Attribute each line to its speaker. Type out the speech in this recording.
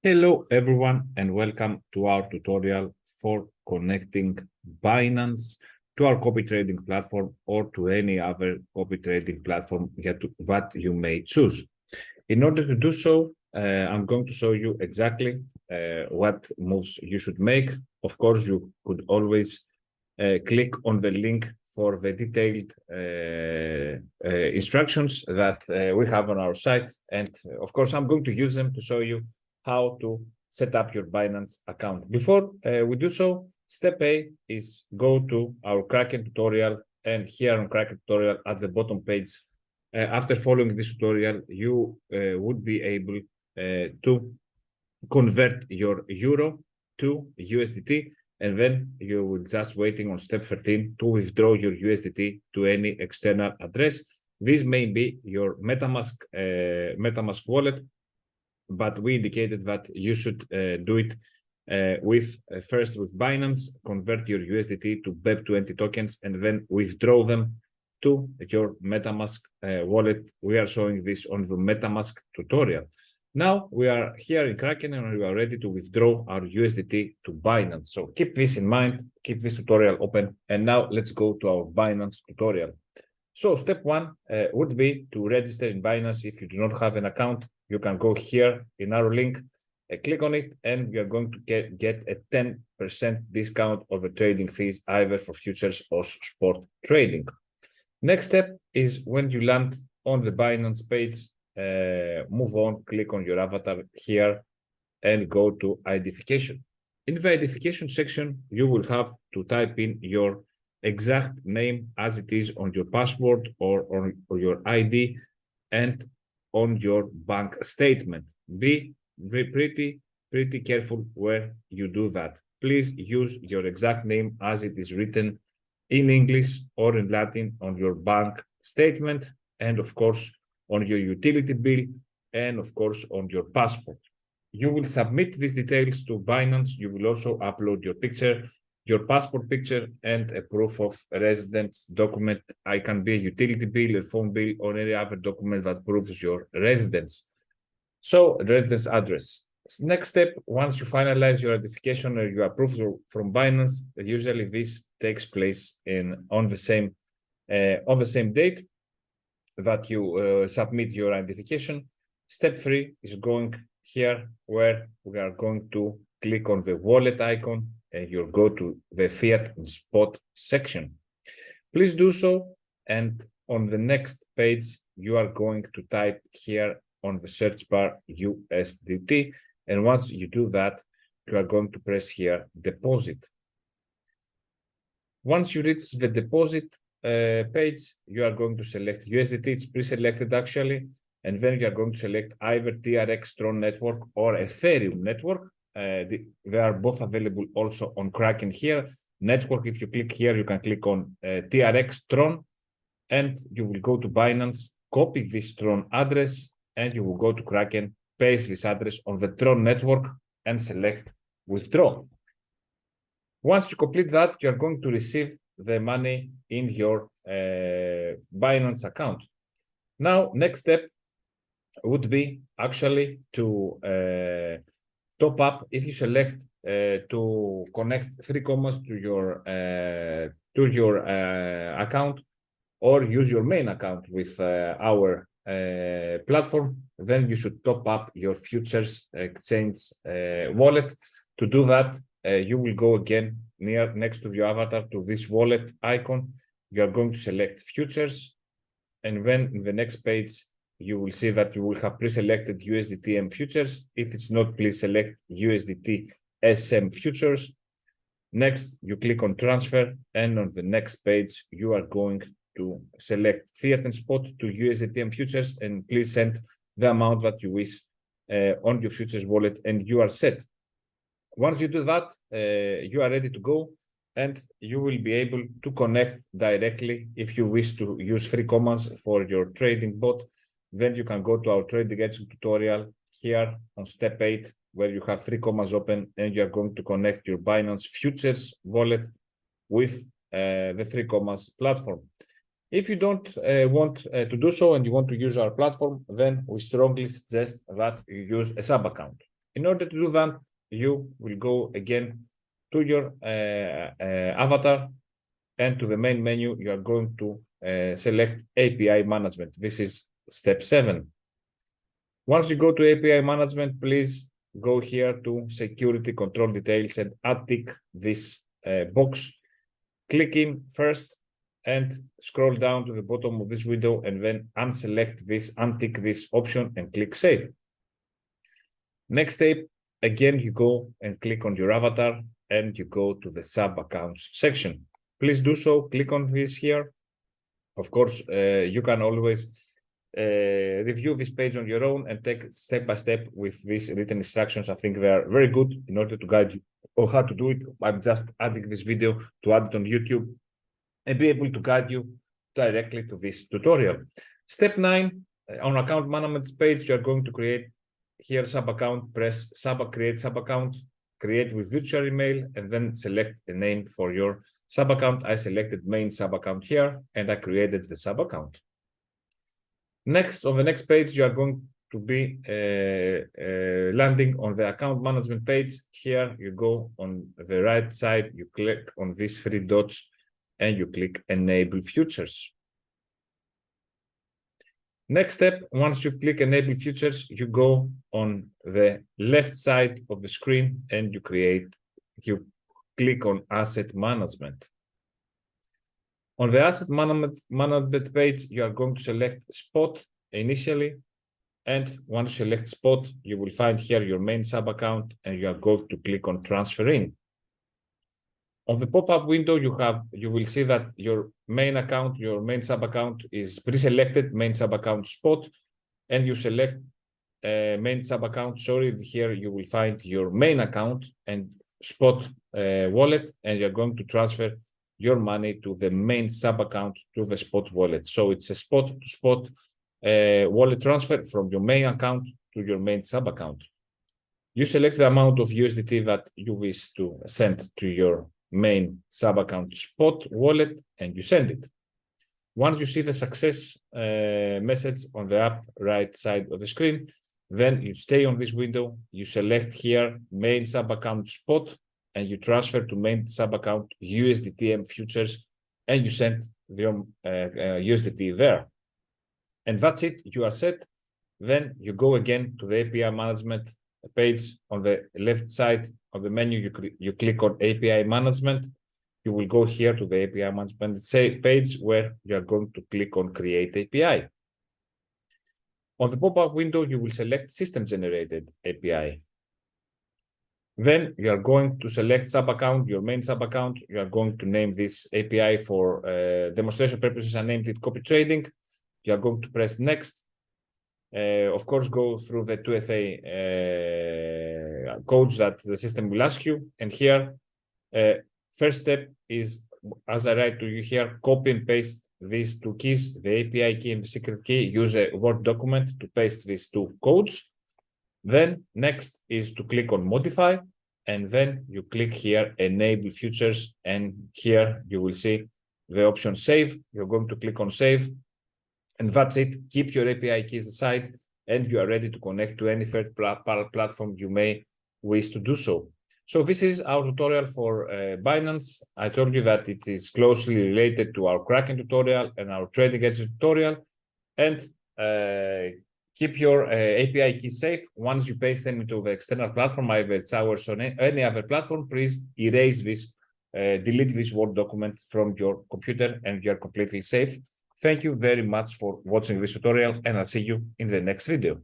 Speaker 1: Hello everyone and welcome to our tutorial for connecting Binance to our copy trading platform or to any other copy trading platform that you may choose. In order to do so, I'm going to show you exactly what moves you should make. Of course, you could always click on the link for the detailed instructions that we have on our site. And of course, I'm going to use them to show you how to set up your Binance account. Before we do so, step A is go to our Kraken tutorial, and here on Kraken tutorial at the bottom page, after following this tutorial, you would be able to convert your euro to USDT, and then you will just waiting on step 13 to withdraw your USDT to any external address. This may be your MetaMask wallet, but we indicated that you should do it first with Binance, convert your USDT to BEP20 tokens, and then withdraw them to your MetaMask wallet. We are showing this on the MetaMask tutorial. Now we are here in Kraken and we are ready to withdraw our USDT to Binance. So keep this in mind, keep this tutorial open. And now let's go to our Binance tutorial. So step one would be to register in Binance. If you do not have an account, you can go here in our link, click on it, and you're going to get a 10% discount over trading fees, either for futures or spot trading. Next step is when you land on the Binance page, move on, click on your avatar here, and go to identification. In the identification section, you will have to type in your exact name as it is on your passport or on your ID and on your bank statement. Be pretty careful where you do that. Please use your exact name as it is written in English or in Latin on your bank statement, and of course on your utility bill, and of course on your passport. You will submit these details to Binance. You will also upload your picture, your passport picture, and a proof of residence document. I can be a utility bill, a phone bill, or any other document that proves your residence. So residence address. Next step, once you finalize your identification or you approve from Binance, usually this takes place on the same date that you submit your identification. Step 3 is going here, where we are going to click on the wallet icon and you'll go to the fiat and spot section. Please do so, and on the next page you are going to type here on the search bar USDT, and once you do that, you are going to press here deposit. Once you reach the deposit page, you are going to select USDT. It's pre-selected actually, and then you are going to select either TRX Tron network or Ethereum network. They are both available also on Kraken here. Network, if you click here, you can click on TRX Tron, and you will go to Binance, copy this Tron address, and you will go to Kraken, paste this address on the Tron network, and select withdraw. Once you complete that, you are going to receive the money in your Binance account. Now, next step would be actually to top up. If you select to connect 3 commas to your account, or use your main account with our platform, then you should top up your futures exchange wallet. To do that, you will go again next to your avatar to this wallet icon. You are going to select futures, and then in the next page you will see that you will have pre-selected USDT M futures. If it's not, please select USDT SM futures. Next, you click on transfer, and on the next page you are going to select fiat and spot to USDT M futures, and please send the amount that you wish on your futures wallet, and you are set. Once you do that, you are ready to go, and you will be able to connect directly. If you wish to use 3 commas for your trading bot, then you can go to our trading edge tutorial here on step 8, where you have 3 commas open, and you are going to connect your Binance futures wallet with the 3 commas platform. If you don't want to do so and you want to use our platform, then we strongly suggest that you use a sub account. In order to do that, you will go again to your avatar, and to the main menu, you are going to select API management. This is step 7. Once you go to API management, please go here to security control details and untick this box. Click in first and scroll down to the bottom of this window, and then unselect this, untick this option and click save. Next step, again, you go and click on your avatar and you go to the sub accounts section. Please do so, click on this here. Of course, you can always review this page on your own and take step by step with these written instructions. I think they are very good in order to guide you on how to do it. I'm just adding this video to add it on YouTube and be able to guide you directly to this tutorial. Step 9, on account management page, you are going to create here sub account, press create sub account, create with virtual email, and then select the name for your sub account. I selected main sub account here, and I created the sub account. Next, on the next page, you are going to be landing on the account management page. Here, you go on the right side, you click on these 3 dots, and you click enable futures. Next step, once you click enable futures, you go on the left side of the screen and you click on asset management. On the asset management page, you are going to select spot initially. And once you select spot, you will find here your main sub account and you are going to click on transfer in. On the pop-up window, you will see that your main account, your main sub account is pre-selected, main sub account spot, and you select main sub account. Sorry, here you will find your main account and spot wallet, and you're going to transfer your money to the main sub account to the spot wallet. So it's a spot to spot wallet transfer from your main account to your main sub account. You select the amount of USDT that you wish to send to your main sub account spot wallet and you send it. Once you see the success message on the upper right side of the screen, then you stay on this window, you select here main sub account spot and you transfer to main sub account USDT and futures and you send the USDT there. And that's it, you are set. Then you go again to the API management page. On the left side of the menu, you click on API management. You will go here to the API management page where you are going to click on create API. On the pop-up window, you will select system generated API. Then you are going to select sub account, your main sub account. You are going to name this API for demonstration purposes. I named it copy trading. You are going to press next. Of course, go through the 2FA codes that the system will ask you. And here, first step is, as I write to you here, copy and paste these 2 keys, the API key and the secret key. Use a Word document to paste these 2 codes. Then next is to click on modify. And then you click here, enable futures. And here you will see the option save. You're going to click on save. And that's it. Keep your API keys aside and you are ready to connect to any third platform you may wish to do so. So this is our tutorial for Binance. I told you that it is closely related to our Kraken tutorial and our trading edge tutorial. And keep your API keys safe. Once you paste them into the external platform, either it's ours or any other platform, please erase this, delete this Word document from your computer and you're completely safe. Thank you very much for watching this tutorial and I'll see you in the next video.